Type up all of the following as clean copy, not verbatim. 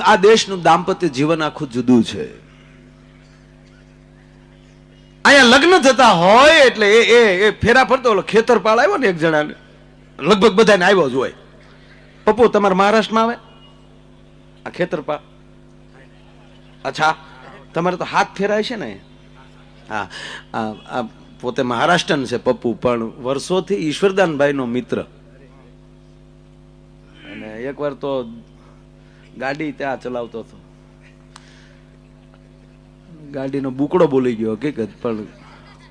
આ દેશનું દાંપત્ય જીવન આખું જુદું છે. અહીંયા લગ્ન થતા હોય એટલે એ ફેરા ફરતો ખેતરપાળ આવ્યો ને એક જણાને, લગભગ બધાને આવ્યો જ હોય. પપ્પુ તમારે મહારાષ્ટ્રમાં આવે આ ખેતરપાળ? અચ્છા, તમારે તો હાથ ફેરાય છે ને. હા, પોતે મહારાષ્ટ્રન છે પપ્પુ, પણ વર્ષોથી ઈશ્વરદાનભાઈ નો મિત્ર. અને એકવાર તો ગાડી ત્યાં ચલાવતો હતો, ગાડીનો બુકડો બોલી ગયો હકીકત, પણ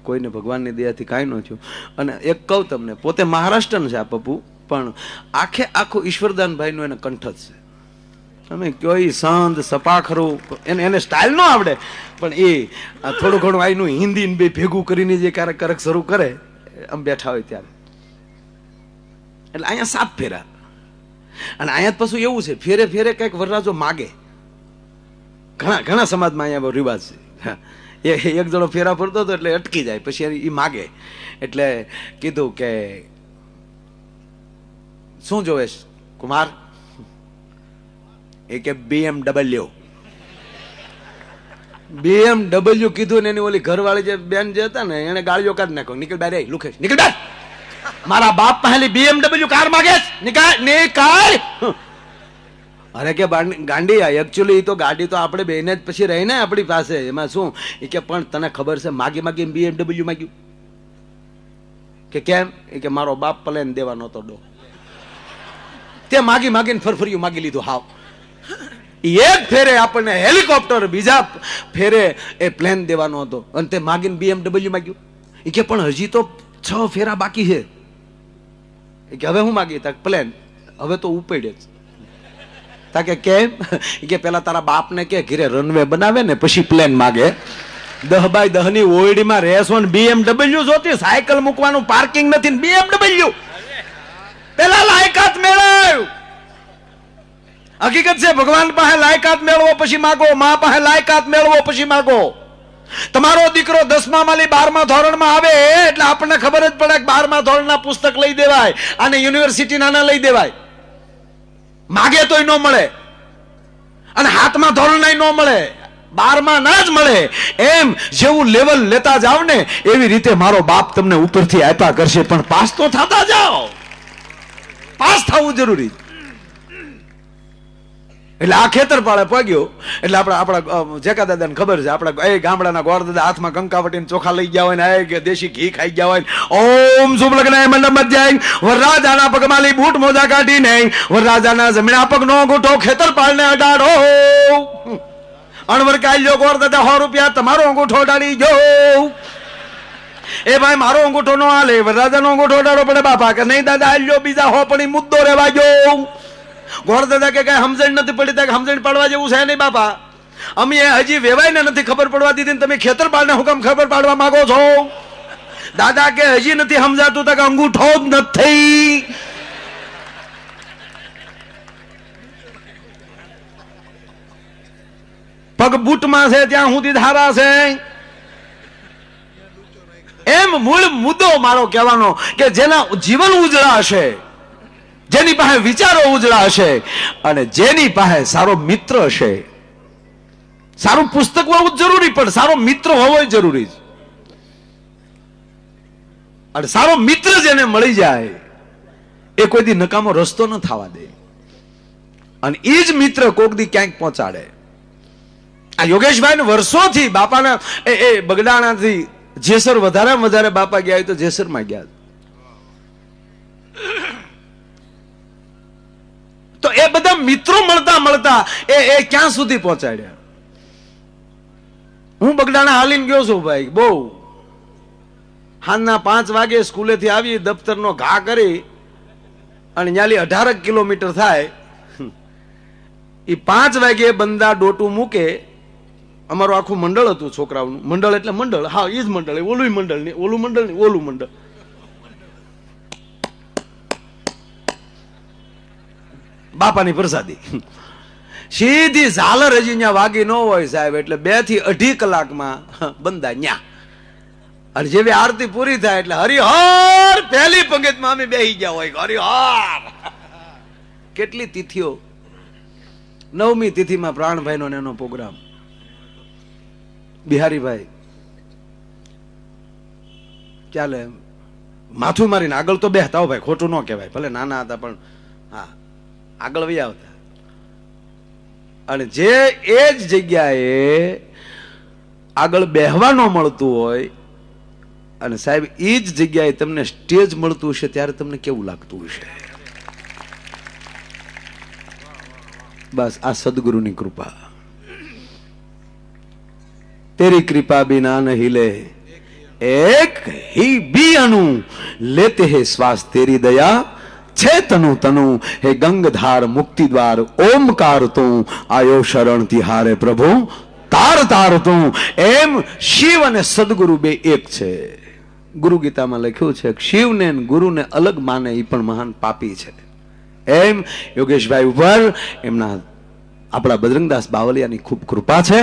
કોઈને ભગવાનની દયાથી કાંઈ ન થયું. અને એક કહું તમને, પોતે મહારાષ્ટ્રન છે આ પપ્પુ, પણ આખે આખું ઈશ્વરદાનભાઈ નું એને કંઠ છે. તમે કયો એ સંત સપાખરું, એને સ્ટાઇલ ન આવડે, પણ એ થોડું ઘણું આઈનું હિન્દી બે ભેગું કરીને જે ક્યારેક શરૂ કરે, આમ બેઠા હોય ત્યારે. એટલે અહીંયા 7 ફેરા. અને અહીંયા પાછું એવું છે, ફેરે ફેરે કઈક વરરાજો માગે. ઘણા સમાજમાં અહીંયા રિવાજ છે. એક જણો ફેરા ફરતો હતો એટલે અટકી જાય, પછી એ માગે. એટલે કીધું કે શું જોવે કુમાર? એ કે BMW. કીધું ને એની ઓલી ઘરવાળી જે બેન જે હતા ને, એને ગાળીઓ કાઢી નાખો. નીકળ બાર, લુખેશ નીકળ બાર, મારા બાપ પહેલી BMW કાર માગે, નીકળ. અરે કે ગાંડી, એકચ્યુઅલી તો ગાડી તો આપણે બેને જ પછી રહી ને આપણી પાસે, એમાં શું? એ કે પણ તને ખબર છે માગી BMW માગ્યું? કે કેમ? એ કે મારો બાપ પ્લેન દેવાનો હતો ડો, તે માગીને ફરફરિયું માગી લીધું. હાવ એક ફેરે આપણને હેલિકોપ્ટર, બીજા ફેરે એ પ્લેન દેવાનો હતો, અને તે માગીને BMW માગ્યું. એ કે પણ હજી તો 6 ફેરા બાકી છે. એ કે હવે હું માગી? તક પ્લેન. હવે તો ઉપડે જ. તાકે કેમ? કે પેલા તારા બાપને કે ઘરે રનવે બનાવે ને પછી પ્લેન માગે. 10x10 ની ઓયડીમાં રહેશો ને BMW જોતી, સાયકલ મૂકવાનું પાર્કિંગ નથી, BMW. પેલા લાયકાત મેળવ. હકીકત છે, ભગવાન પાસે લાયકાત મેળવો પછી માગો, મા પાસે લાયકાત મેળવો પછી માગો. તમારો દીકરો 10મા માલી 12મા ધોરણમાં આવે એટલે આપણને ખબર જ પડે કે 12મા ધોરણના પુસ્તક લઈ દેવાય, અને યુનિવર્સિટી ના લઈ દેવાય. માગે તોય ન મળે, અને 7મા ધોરણના ન મળે, 12મા ના જ મળે. એમ જેવું લેવલ લેતા જાવ ને એવી રીતે મારો બાપ તમને ઉપરથી આપ્યા કરશે, પણ પાસ તો થતા જાઓ. પાસ થવું જરૂરી. એટલે આ ખેતરપાળે પગ્યો એટલે આપણા જેકા દાદાને ખબર છે, આપણા એ ગામડાના ગોળ દાદા હાથમાં કંકાવટીને ચોખા લઈ ગયા હોય ને, કે દેશી ઘી ખાઈ ગયા હોય. ઓમ શુભ લગ્ન મંડપ મધ્યાય, વરરાજાના પગમાલી બૂટ મોજા કાઢી નહીં, વરરાજાના જમીના પગનો અંગૂઠો ખેતરપાળને અડાડો. અણવર કાલ્યો ગોળ દાદા 100 રૂપિયા તમારો અંગૂઠો અડાડી ગયો. એ ભાઈ મારો અંગૂઠો નો હાલે, વરરાજાનો અંગૂઠો અડાડો પડે બાપા. કે નહીં દાદા હાલ્યો, બીજા હો પણ મુદ્દો રેવા ગયો. ગોળ દાદા કે કઈ સમજણ નથી પડી, ત્યાં સમજણ પાડવા જેવું છે નહીં બાપા. અમે હજી વેવાય ને નથી ખબર પડવા દીધી, તમે ખેતરપાળને હુકમ ખબર પાડવા માંગો છો? દાદા કે હજી નથી સમજાતું, તો અંગૂઠો જ નથી. પગ બૂટમાં છે ત્યાં સુધી ધારા છે. એમ મૂળ મુદ્દો મારો કહેવાનો કે જેના જીવન ઉજળા હશે, જેની પાસે વિચારો ઉજળા હશે, અને જેની પાસે સારો મિત્ર હશે. સારું પુસ્તક હોવું જરૂરી, પણ સારો મિત્ર હોવો જરૂરી. અને સારો મિત્ર જેને મળી જાય એ કોઈ દી નકામો રસ્તો ન થવા દે, અને એ જ મિત્ર કોક દી ક્યાંક પહોંચાડે. આ યોગેશભાઈ ને વર્ષોથી બાપાના એ બગડાણાથી જેસર વધારે બાપા ગયા હોય તો જેસરમાં ગયા. તો એ બધા મિત્રો મળતા એ ક્યાં સુધી પહોંચાડ્યા. હું બગડાણા હાલીને ગયો છું ભાઈ, બહુ સાંજના 5 વાગે સ્કૂલેથી આવી, દફતરનો ઘા કરી, અને ન્યાલી 18 કિલોમીટર થાય. એ 5 વાગે બંદા ડોટું મૂકે. અમારું આખું મંડળ હતું, છોકરાઓનું મંડળ. એટલે મંડળ, હા એ જ મંડળ, ઓલું મંડળ નહીં, ઓલું મંડળ નહીં, ઓલું મંડળ. બાપાની પ્રસાદી સીધી ઝાલર હજી ત્યાં વાગી ન હોય સાહેબ, એટલે 2 થી 2.5 કલાકમાં બંદા ન્યા. અને જેવી આરતી પૂરી થાય એટલે હરિહર પહેલી પંગતમાં અમે બેહી ગયા હોય. હરિહર કેટલી તિથિઓ 9મી તિથિમાં પ્રાણભાઈનો ને એનો પ્રોગ્રામ. બિહારીભાઈ ચાલે માથું મારીને આગળ તો બેહતા હો ભાઈ, ખોટું ન કહેવાય, ભલે નાના હતા પણ હા આગળ વહી આવતા. અને જે એ જ જગ્યાએ આગળ બેહવા ન મળતું હોય અને સાહેબ એ જ જગ્યાએ તમને સ્ટેજ મળતું હશે ત્યારે તમને કેવું લાગતું હશે? બસ આ સદગુરુની કૃપા. તેરી કૃપા बिना न हिले एक ही भी अनु लेते है श्वास तेरी दया छे तनु तनु हे गंगधार मुक्ति द्वार ओमकार તું आयो शरण तिहारे प्रभु તાર તાર તું. એમ શિવ અને સદગુરુ બે એક છે. ગુરુ ગીતામાં લખ્યું છે શિવને ગુરુને અલગ માને એ પણ મહાન પાપી છે. એમ યોગેશભાઈ ઉપર એમના આપણા બજરંગદાસ બાવલિયાની ખૂબ કૃપા છે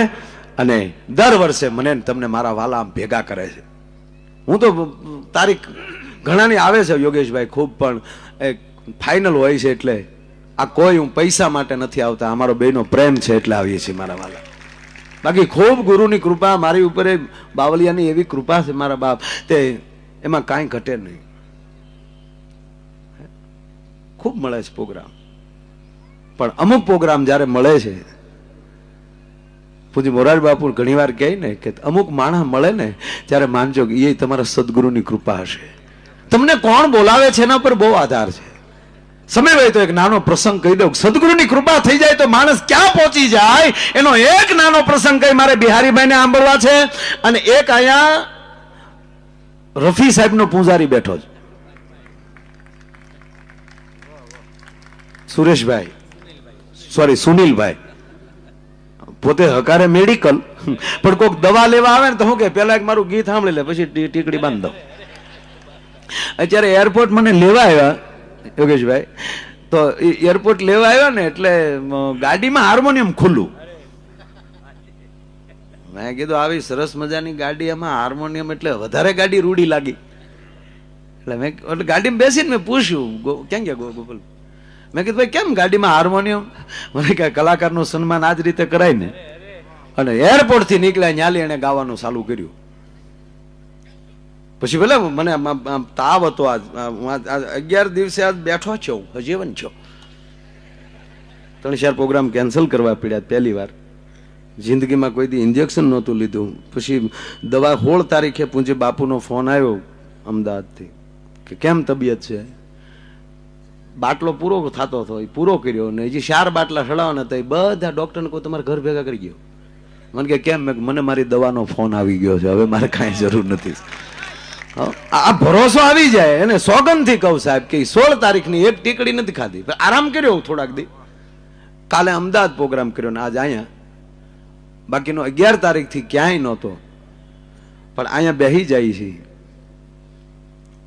અને દર વર્ષે મને તમને મારા વાલા ભેગા કરે છે. હું તો તારીખ ઘણાની આવે છે યોગેશભાઈ ખૂબ, પણ ફાઇનલ હોય છે એટલે આ કોઈ હું પૈસા માટે નથી આવતા, અમારો બેનો પ્રેમ છે એટલે આવીએ છીએ મારા વાલા. બાકી ખૂબ ગુરુની કૃપા મારી ઉપર, બાવલિયાની એવી કૃપા છે મારા બાપ, તે એમાં કાંઈ ઘટે નહીં. ખૂબ મળે છે પ્રોગ્રામ, પણ અમુક પ્રોગ્રામ જ્યારે મળે છે, પૂજ્ય મોરારી બાપુ ઘણી વાર કહે ને કે અમુક માણસ મળે ને ત્યારે માનજો કે એ તમારા સદગુરુની કૃપા હશે. તમને કોણ બોલાવે છે એના પર બહુ આધાર છે. સમય હોય તો એક નાનો પ્રસંગ કહી દઉં. સદગુરુની કૃપા થઈ જાય તો માણસ ક્યાં પહોંચી જાય એનો એક નાનો પ્રસંગ કહી મારે બિહારીભાઈને સાંભળવા છે. અને એક અહીંયા રફી સાહેબનો પૂજારી બેઠો છે, સુરેશભાઈ, સોરી સુનિલભાઈ, પોતે હકારે મેડિકલ, પણ કોઈક દવા લેવા આવે ને તો હું કે પેલા એક મારું ગીત સાંભળી લે પછી ટીકડી બાંધ દઉં. અત્યારે એરપોર્ટ મને લેવા આવ્યા યોગેશભાઈ, તો એરપોર્ટ લેવા આવ્યા ને એટલે ગાડીમાં હાર્મોનિયમ ખુલ્લું. મેં કીધું આવી સરસ મજાની ગાડી, એમાં હાર્મોનિયમ એટલે વધારે ગાડી રૂડી લાગી. એટલે મેં એટલે ગાડીમાં બેસીને મેં પૂછ્યું ક્યાં ગયા ગોપાલ, મેં કીધું ભાઈ કેમ ગાડીમાં હાર્મોનિયમ? મને કે કલાકારનું સન્માન આ જ રીતે કરાય ને. અને એરપોર્ટ થી નીકળ્યા ન્યાલી એને ગાવાનું ચાલુ કર્યું. પછી ભલે મને તાવ હતો, આજ 11 દિવસે આજ બેઠો છો, હજીવન છો. 3-4 પ્રોગ્રામ કેન્સલ કરવા પડ્યા પહેલી વાર જિંદગીમાં. કોઈ દી ઇન્જેક્શન નહોતું લીધું. પછી દવા 16 તારીખે પૂજ્ય બાપુનો ફોન આવ્યો અમદાવાદથી કે કેમ તબિયત છે. બાટલો પૂરો થતો હતો, પૂરો કર્યો ને હજી 4 બાટલા ચડાવવાના હતા. બધા ડોક્ટરને કહું તમારે ઘર ભેગા કરી ગયો. મને કે કેમ? મને મારી દવાનો ફોન આવી ગયો છે, હવે મારે કાંઈ જરૂર નથી. આ ભરોસો આવી જાય એને સોગંદ થી કહું સાહેબ કે 16 તારીખની એક ટીકડી નથી ખાધી, આરામ કર્યો થોડાક દી. કાલે અમદાવાદ પ્રોગ્રામ કર્યો ને આજ અહીંયા. બાકીનો 11 તારીખથી ક્યાંય નહોતો, પણ અહીંયા બેહી જાય છે.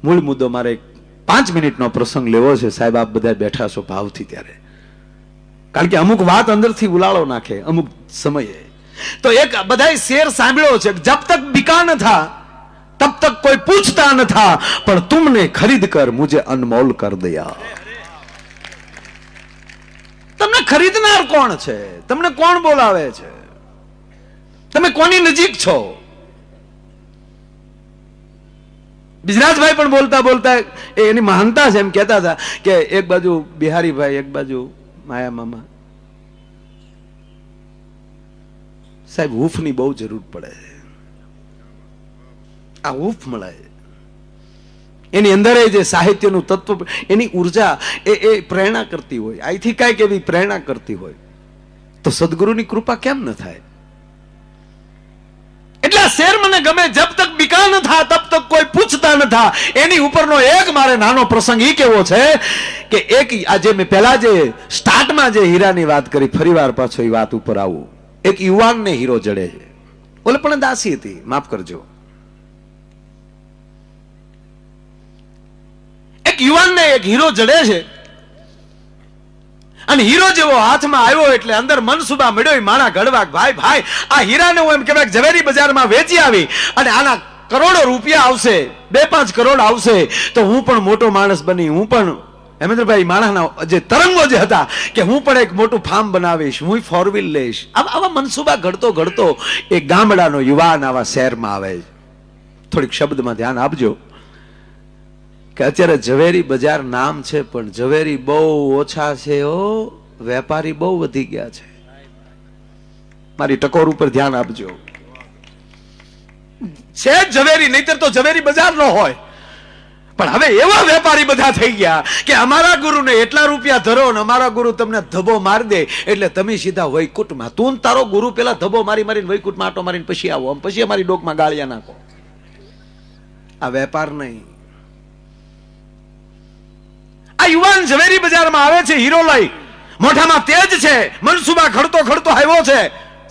મૂળ મુદ્દો મારે 5 મિનિટનો પ્રસંગ લેવો છે સાહેબ. આપ બધા બેઠા છો ભાવથી ત્યારે, કારણ કે અમુક વાત અંદરથી ઉલાળો નાખે અમુક સમયે. તો એક બધાય શેર સાંભળ્યો છે, જબ તક બિકા ન થા तब तक कोई पूछता न था, पर तुमने खरीद कर मुझे अनमोल कर दिया. તમને ખરીદનાર કોણ છે? તમને કોણ બોલાવે છે? તમે કોની નજીક છો? બિજરાજભાઈ પણ બોલતા બોલતા એની મહાનતા છે એમ કહેતા હતા કે એક બાજુ બિહારીભાઈ, એક બાજુ માયા મામા. સાહેબ હૂફની બહુ જરૂર પડે છે. આ હૂફ મળે એની અંદર જે સાહિત્યનું તત્વ, એની ઉર્જા એ પ્રેરણા કરતી હોય, અહીંથી કાંઈક એવી પ્રેરણા કરતી હોય તો સદગુરુની કૃપા કેમ ન થાય? એટલે આ શેર મને ગમે. જબ તક બિકા ન થા તબ તક કોઈ પૂછતા ન થા. એની ઉપરનો એક મારે નાનો પ્રસંગ ઈ કેવો છે કે એક આજે મેં પહેલા જે સ્ટાર્ટમાં જે હીરાની વાત કરી, ફરીવાર પાછો એ વાત ઉપર આવું. એક યુવાનને હીરો જડે છે. ઓલે પણ દાસી હતી, માફ કરજો. એક યુવાનને એક હીરો જડે છે અને હીરો જેવો હાથમાં આવ્યો એટલે અંદર મનસુબા મળ્યો માણા ઘડવા. ભાઈ ભાઈ આ હીરાને હું એમ કહેવાય ઝવેરી બજારમાં વેચી આવી અને આના કરોડો રૂપિયા આવશે, 2-5 કરોડ આવશે તો હું પણ મોટો માણસ બની, હું પણ હેમેન્દ્રભાઈ માણસના જે તરંગો જે હતા કે હું પણ એક મોટું ફાર્મ બનાવીશ, હું 4 વ્હીલ લઈશ, આવા મનસુબા ઘડતો ઘડતો એક ગામડાનો યુવાન આવા શહેરમાં આવે. થોડીક શબ્દમાં ધ્યાન આપજો કે અત્યારે ઝવેરી બજાર નામ છે, પણ ઝવેરી બહુ ઓછા છે. વેપારી બહુ વધી ગયા છે. મારી ટકોર ઉપર ધ્યાન આપજો. છે ઝવેરી, નહીતર તો ઝવેરી બજાર ન હોય. પણ હવે એવા વેપારી બધા થઈ ગયા કે અમારા ગુરુને એટલા રૂપિયા ધરો ને અમારા ગુરુ તમને ધબો મારી દે એટલે તમે સીધા વૈકુંઠમાં. તું તારો ગુરુ પેલા ધબો મારી મારીને વૈકુંઠમાં આટો મારીને પછી આવો, પછી અમારી ડોકમાં ગાળિયા નાખો. આ વેપાર નહીં. આ યુવાન ઝવેરી બજારમાં આવે છે, હીરો લઈ, મોઢામાં તેજ છે, મનસુબા ઘડતો ઘડતો આવ્યો છે,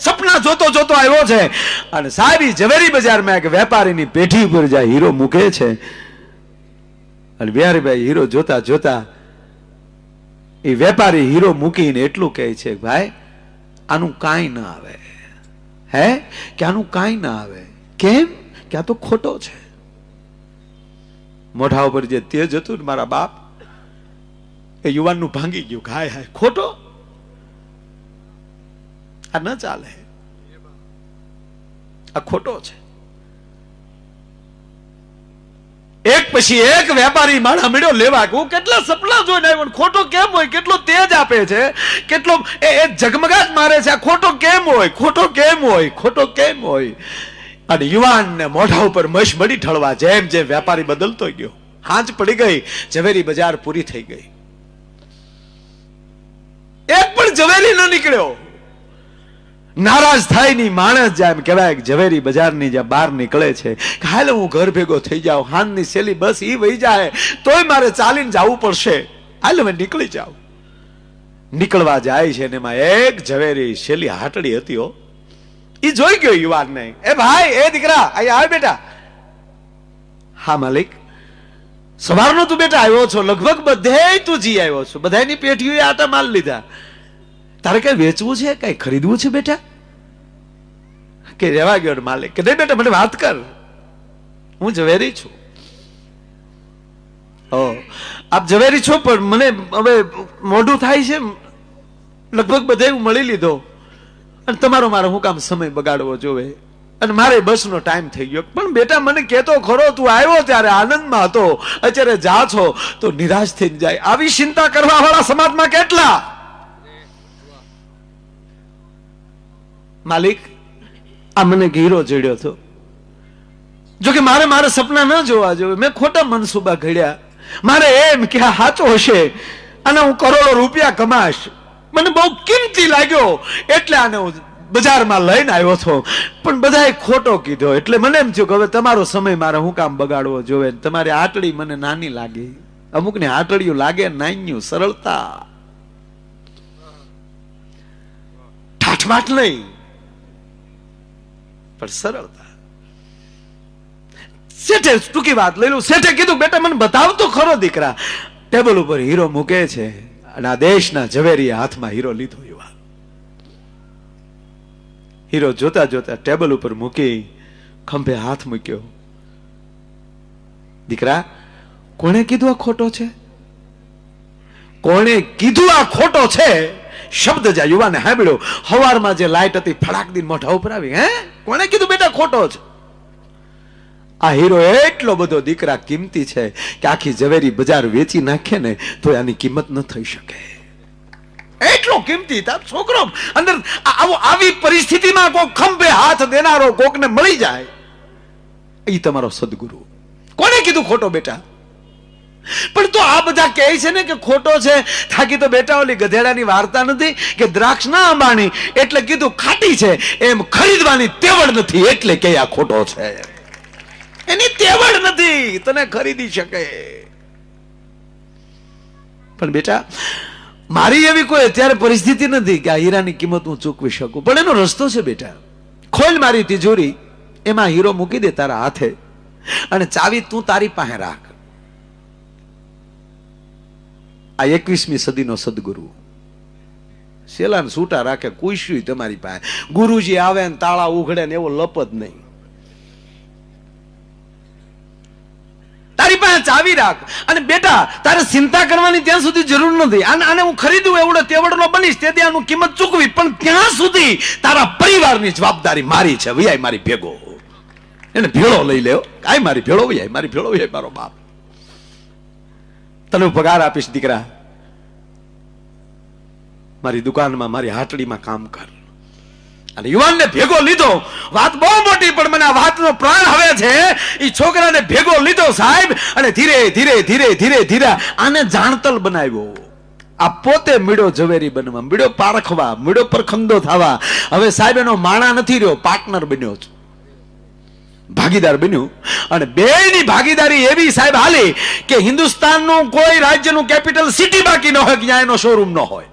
સપના જોતો જોતો આવ્યો છે. અને સાહેબ ઝવેરી બજારમાં એક વેપારીની પેઢી ઉપર જાય હીરો મૂકે છે. અને બિહારીભાઈ હીરો જોતા જોતા એ વેપારી હીરો મૂકીને એટલું કહે છે, ભાઈ આનું કાંઈ ના આવે. હે કે આનું કાંઈ ના આવે. કેમ કે આ તો ખોટો છે. મોઢા ઉપર જે તેજ હતું ને મારા બાપ, એ યુવાનનું ભાંગી ગયું. હાય હાય, ખોટો, આ ન ચાલે, આ ખોટો છે. એક પછી એક વેપારી માળા મળ્યો લેવા. હું કેટલા સપના જોઈને આવ્યો, ખોટો કેમ હોય, કેટલો તેજ આપે છે, કેટલો એ ઝગમગાટ મારે છે, આ ખોટો કેમ હોય, ખોટો કેમ હોય, ખોટો કેમ હોય. અને યુવાનને મોઢા ઉપર મશ મળી ઠળવા. જેમ જેમ વેપારી બદલતો ગયો, હાંજ પડી ગઈ, ઝવેરી બજાર પૂરી થઈ ગઈ. એક પણ ઝવેરી ન નીકળ્યો. નારાજ થાય ની માણસ જાય એમ કહેવાય કે ઝવેરી બજારની જ્યાં બહાર નીકળે છે, હાલ હું ઘર ભેગો થઈ જાઉં, હાનની સેલી બસ ઈ વહી જાય તોય મારે ચાલીને જવું પડશે, હાલ હવે નીકળી જાઉં. નીકળવા જાય છે ને એમાં એક ઝવેરી સેલી હાટડી હતી. ઈ જોઈ ગયો યુવાનને. એ ભાઈ, એ દીકરા, અહીંયા આવે બેટા. હા માલિક, સવારનો તું બેટા આવ્યો છો, લગભગ બધે તું જી આવ્યો છો, બધાની પેઢીઓએ આટા માલ લીધા, તારે કઈ વેચવું છે, કઈ ખરીદવું છે બેટા? કે રહેવા ગયો માલિક. કે નહીં બેટા, મને વાત કર, હું ઝવેરી છું. આપ ઝવેરી છો, પણ મને હવે મોઢું થાય છે, લગભગ બધે હું મળી લીધો, અને તમારો મારો હું કામ સમય બગાડવો જોવે, અને મારે બસનો ટાઈમ થઈ ગયો. પણ બેટા મને કહેતો ખરો, તું આવ્યો ત્યારે આનંદમાં હતો, અત્યારે જા છો તો નિરાશ થઈને જાય. આવી ચિંતા કરવા વાળા સમાજમાં કેટલા? માલિક, આ મને હીરો જડ્યો હતો, જોકે મારે મારા સપના ન જોવા જોઈએ, મેં ખોટા મનસુબા ઘડ્યા. મારે એમ કે આ સાચો હશે અને હું કરોડો રૂપિયા કમાશ, મને બહુ કિંમતી લાગ્યો એટલે આને હું બજારમાં લઈને આવ્યો હતો. પણ બધાએ ખોટો કીધો, એટલે મને એમ થયું કે હવે તમારો સમય મારે હું કામ બગાડવો જોવે. તમારી આટડી મને નાની લાગી. અમુકને આટડીઓ લાગે નાન્યું, સરળતા, ઠાઠમાટ નહીં, પણ સરળતા. શેઠે ટૂંકી વાત લઈ લઉં. શેઠે કીધું, બેટા મને બતાવતો ખરો દીકરા. ટેબલ ઉપર હીરો મૂકે છે, અને આ દેશના ઝવેરીએ હાથમાં હીરો લીધો. યુવાન હીરો જોતા જોતા ટેબલ ઉપર મૂકી ખંભે હાથ મૂક્યો. દીકરા, કોણે કીધું આ ખોટો છે? કોણે કીધું આ ખોટો છે? શબ્દ જા યુવાને સાંભળ્યો. હવારમાં જે લાઈટ હતી ફડાક દીન મોઢા ઉપર આવી. હે, કોણે કીધું બેટા ખોટો છે? આ હીરો એટલો બધો દીકરા કિંમતી છે કે આખી ઝવેરી બજાર વેચી નાખે ને તો આની કિંમત ન થઈ શકે, એટલો કિંમતી. તાર છોકરો અંદર આવી પરિસ્થિતિમાં કોઈ ખંભે હાથ દેનારો કોકને મળી જાય, એ તમારો સદગુરુ. કોને કીધું ખોટો બેટા? પણ તો આ બધા કહે છે ને કે ખોટો છે, થાકી તો બેટા ઓલી ગધેડાની વાર્તા નથી કે દ્રાક્ષ ના અંબાણી એટલે કીધું ખાટી છે, એમ ખરીદવાની તેવડ નથી એટલે કે આ ખોટો છે. એની તેવડ નથી, તને ખરીદી શકે. પણ બેટા, મારી એવી કોઈ અત્યારે પરિસ્થિતિ નથી કે આ હીરાની કિંમત હું ચૂકવી શકું, પણ એનો રસ્તો છે બેટા. ખોલ મારી તિજોરી, એમાં હીરો મૂકી દે તારા હાથે, અને ચાવી તું તારી પાસે રાખ. આ 21મી સદીનો સદગુરુ સેલાન સૂટા રાખે, કુશ્યું તમારી પાસે. ગુરુજી આવે ને તાળા ઉઘડે ને એવો લપ જ નહીં. તારી પાસે ચાવી રાખ. અને બેટા તારે ચિંતા કરવાની ત્યાં સુધી જરૂર નથી. આને હું ખરીદું એવડો તેવડનો બનીશ તેથી આનું કિંમત ચૂકવી, પણ ત્યાં સુધી તારા પરિવારની જવાબદારી મારી છે. વિયાય મારી ભેગો, એને ભેળો લઈ લેવો. કાંઈ મારી ભેળો વિયાય, મારી ભેળો વિયાય મારો બાપ. તને પગાર આપીશ દીકરા, મારી દુકાનમાં મારી હાટડીમાં કામ કર. અને યુવાનને ભેગો લીધો. વાત બહુ મોટી, પણ મને આ વાતનો પ્રાણ હવે છે. એ છોકરાને ભેગો લીધો સાહેબ, અને ધીરે ધીરે ધીરે ધીરે ધીરે આને જાણતલ બનાવ્યો. આ પોતે મીડો ઝવેરી બનવા, મીડો પારખવા, મીડો પરખંદો થવા. હવે સાહેબ એનો માણા નથી રહ્યો, પાર્ટનર બન્યો છે, ભાગીદાર બન્યું. અને બેયની ભાગીદારી એવી સાહેબ હાલી કે હિન્દુસ્તાનનું કોઈ રાજ્યનું કેપિટલ સિટી બાકી ન હોય કે જ્યાં એનો શોરૂમ ન હોય.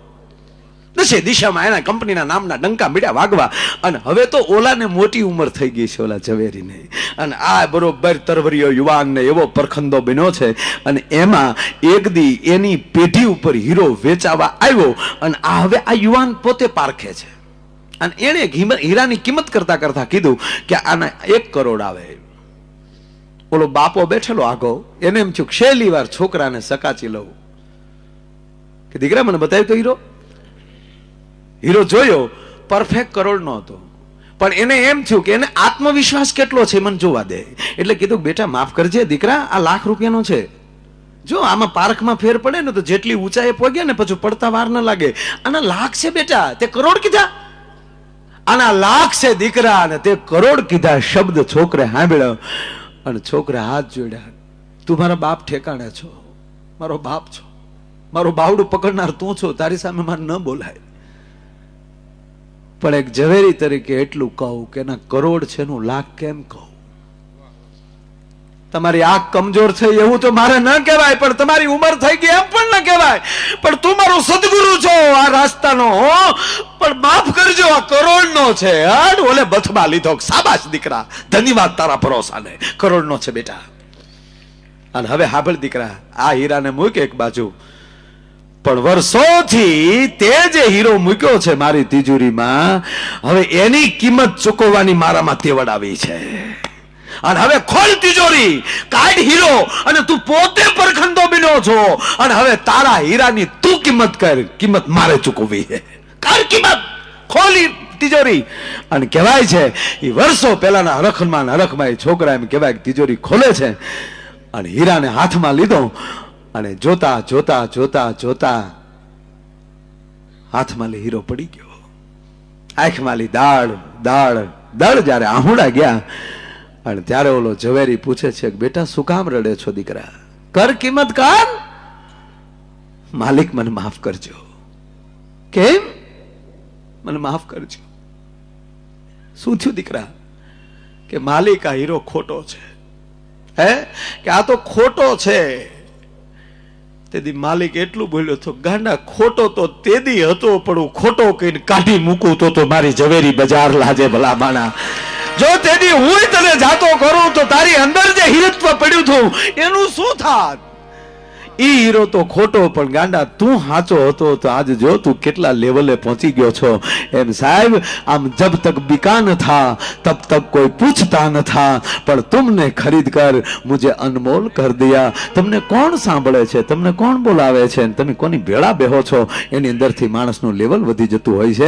દશે દિશામાં એના કંપનીના નામના ડંકા મીડ્યા વાગવા. અને હવે તો ઓલાને મોટી ઉંમર થઈ ગઈ છે, ઓલા ઝવેરીને. અને આ બરોબર તરવરીયો યુવાનને એવો પરખંદો બન્યો છે. અને એમાં એક દી એની પેઢી ઉપર હીરો વેચાવા આવ્યો. અને આ હવે આ યુવાન પોતે પારખે છે. અને એણે હીરાની કિંમત કરતા કરતા કીધું કે આના 1 કરોડ આવે. ઓલો બાપો બેઠેલો આગો, એને એમ થયું છેલ્લી વાર છોકરાને સકાચી લઉં કે દીકરા મને બતાવ્યો તો હીરો. હીરો જોયો, પરફેક્ટ કરોડ નો હતો, પણ એને એમ થયું કે એને આત્મવિશ્વાસ કેટલો છે મને જોવા દે. એટલે કીધું બેટા માફ કરજે દીકરા, આ લાખ રૂપિયાનો છે. જો આમાં પારખમાં ફેર પડે ને તો જેટલી ઊંચાઈએ પહોંચ્યા ને પછી પડતા વાર ન લાગે. આના લાખ છે બેટા, તે કરોડ કીધા. આના લાખ છે દીકરા, અને તે કરોડ કીધા. શબ્દ છોકરે સાંભળ્યો અને છોકરે હાથ જોડ્યા. તું મારા બાપ ઠેકાણે છો, મારો બાપ છો, મારું બાવડું પકડનાર તું છો, તારી સામે મારે ન બોલાય. પણ એક ઝવેરી તરીકે એટલું કહું કે એના કરોડ છે નું લાખ કેમ કહું. તમારી આંખ કમજોર થઈ એવું તો મારે ન કહેવાય, પણ તમારી ઉંમર થઈ ગઈ એમ પણ ન કહેવાય. પણ તું મારો સદગુરુ છો આ રાસ્તાનો, પણ માફ કરજો આ કરોડ નો છે. ઓલે બથમાં લીધો. શાબાશ દીકરા, ધન્યવાદ તારા ભરોસાને, કરોડ નો છે બેટા. અને હવે હાંભળ દીકરા, આ હીરાને મૂક એક બાજુ, પણ વર્ષોથી તે જે હીરો મૂક્યો છે મારી તિજોરીમાં, હવે એની કિંમત ચૂકવવાની મારામાં તેવડ આવી છે. અને હવે ખોલ તિજોરી, કાઢ હીરો, અને તું પોતે પરખંદો બન્યો છો. અને હવે તારા હીરાની તું કિંમત કર, કિંમત મારે ચૂકવવી છે. કાઢ કિંમત, ખોલી તિજોરી. અને કહેવાય છે એ વર્ષો પહેલાના હરખમાં એ છોકરા એમ કહેવાય કે તિજોરી ખોલે છે અને હીરાને હાથમાં લીધો. અને જોતા જોતા જોતા જોતા હાથમાં લી હીરો પડી ગયો. આંખમાં લી દાળ દાળ દાળ. જયારે આહુડા ગયા અને ત્યારે ઓલો ઝવેરી પૂછે છે કે બેટા શું કામ રડે છો દીકરા, કર કિંમત કર. માલિક મને માફ કરજો. કેમ? મને માફ કરજો. શું થયું દીકરા? કે માલિક આ હીરો ખોટો છે. હે કે આ તો ખોટો છે. તેથી માલિક એટલું બોલ્યો તો ગાંડા, ખોટો તો તેદી હતો, પણ હું ખોટો કહીને કાઢી મૂકું તો મારી ઝવેરી બજાર લાજે ભલા માણા. જો તેદી હું તને જાતો કરું તો તારી અંદર જે હીરત્વ પડ્યું હતું એનું શું થાત? ઈ હીરો તો ખોટો, પણ ગાંડા તું સાચો હતો. તો આજ જો તું કેટલા લેવલે પહોંચી ગયો છો. એમ સાહેબ, આમ જબ તક बिका न था तब तक कोई पूछता न था, पर तुमने खरीद कर मुझे अनमोल कर दिया. તમને કોણ સાંભળે છે, તમને કોણ બોલાવે છે, તમે કોની ભેળા બેહો છો, એની અંદરથી માણસનું લેવલ વધી જતું હોય છે.